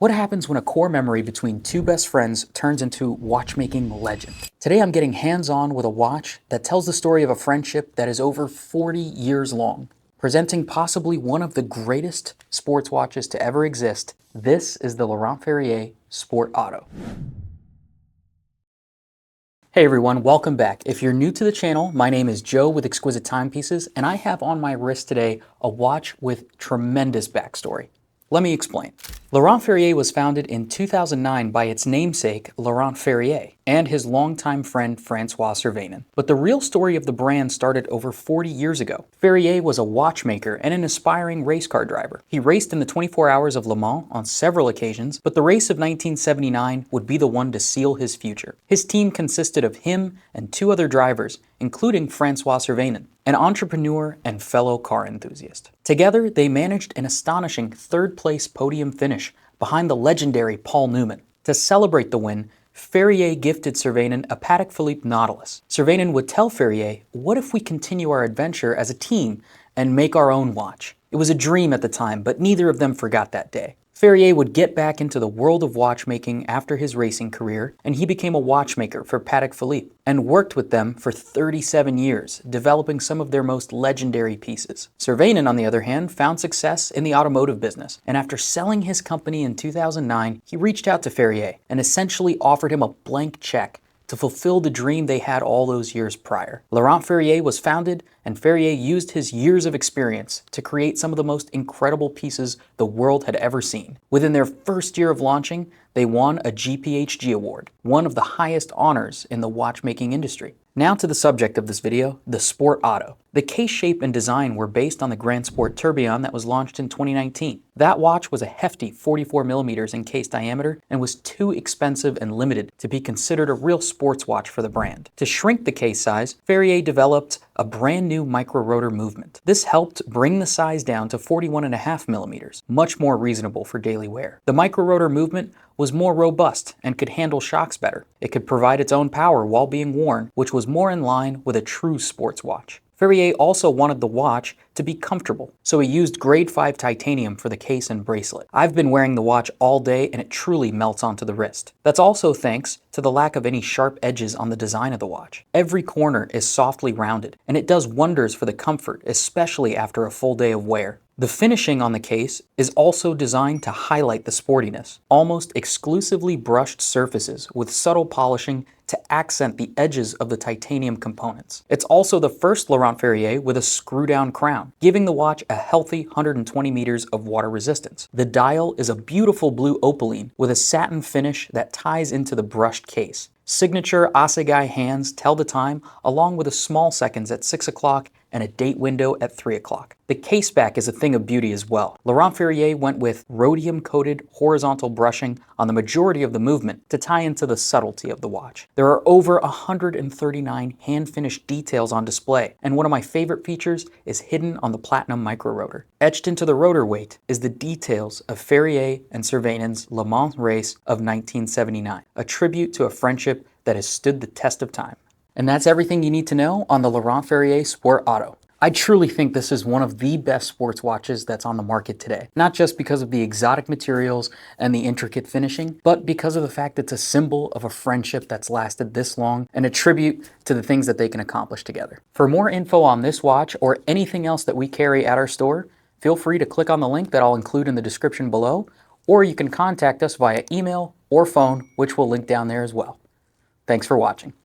What happens when a core memory between two best friends turns into watchmaking legend? Today I'm getting hands-on with a watch that tells the story of a friendship that is over 40 years long. Presenting possibly one of the greatest sports watches to ever exist, this is the Laurent Ferrier Sport Auto. Hey everyone, welcome back. If you're new to the channel, my name is Joe with Exquisite Timepieces, and I have on my wrist today a watch with tremendous backstory. Let me explain. Laurent Ferrier was founded in 2009 by its namesake, Laurent Ferrier, and his longtime friend, Francois Servanen. But the real story of the brand started over 40 years ago. Ferrier was a watchmaker and an aspiring race car driver. He raced in the 24 Hours of Le Mans on several occasions, but the race of 1979 would be the one to seal his future. His team consisted of him and two other drivers, including Francois Servanen, an entrepreneur and fellow car enthusiast. Together, they managed an astonishing third-place podium finish behind the legendary Paul Newman. To celebrate the win, Ferrier gifted Servanen a Patek Philippe Nautilus. Servanen would tell Ferrier, "What if we continue our adventure as a team and make our own watch?" It was a dream at the time, but neither of them forgot that day. Ferrier would get back into the world of watchmaking after his racing career, and he became a watchmaker for Patek Philippe and worked with them for 37 years, developing some of their most legendary pieces. Servanen, on the other hand, found success in the automotive business, and after selling his company in 2009, he reached out to Ferrier and essentially offered him a blank check to fulfill the dream they had all those years prior. Laurent Ferrier was founded, and Ferrier used his years of experience to create some of the most incredible pieces the world had ever seen. Within their first year of launching, they won a GPHG award, one of the highest honors in the watchmaking industry. Now to the subject of this video, the Sport Auto. The case shape and design were based on the Grand Sport Tourbillon that was launched in 2019. That watch was a hefty 44 millimeters in case diameter and was too expensive and limited to be considered a real sports watch for the brand. To shrink the case size, Ferrier developed a brand new micro-rotor movement. This helped bring the size down to 41.5 millimeters, much more reasonable for daily wear. The micro-rotor movement was more robust and could handle shocks better. It could provide its own power while being worn, which was more in line with a true sports watch. Ferrier also wanted the watch to be comfortable, so he used grade 5 titanium for the case and bracelet. I've been wearing the watch all day and it truly melts onto the wrist. That's also thanks to the lack of any sharp edges on the design of the watch. Every corner is softly rounded, and it does wonders for the comfort, especially after a full day of wear. The finishing on the case is also designed to highlight the sportiness. Almost exclusively brushed surfaces with subtle polishing to accent the edges of the titanium components. It's also the first Laurent Ferrier with a screw-down crown, giving the watch a healthy 120 meters of water resistance. The dial is a beautiful blue opaline with a satin finish that ties into the brushed case. Signature assegai hands tell the time, along with a small seconds at 6 o'clock and a date window at 3 o'clock. The case back is a thing of beauty as well. Laurent Ferrier went with rhodium-coated horizontal brushing on the majority of the movement to tie into the subtlety of the watch. There are over 139 hand-finished details on display, and one of my favorite features is hidden on the platinum micro-rotor. Etched into the rotor weight is the details of Ferrier and Servanen's Le Mans race of 1979, a tribute to a friendship that has stood the test of time. And that's everything you need to know on the Laurent Ferrier Sport Auto. I truly think this is one of the best sports watches that's on the market today. Not just because of the exotic materials and the intricate finishing, but because of the fact it's a symbol of a friendship that's lasted this long and a tribute to the things that they can accomplish together. For more info on this watch or anything else that we carry at our store, feel free to click on the link that I'll include in the description below, or you can contact us via email or phone, which we'll link down there as well. Thanks for watching.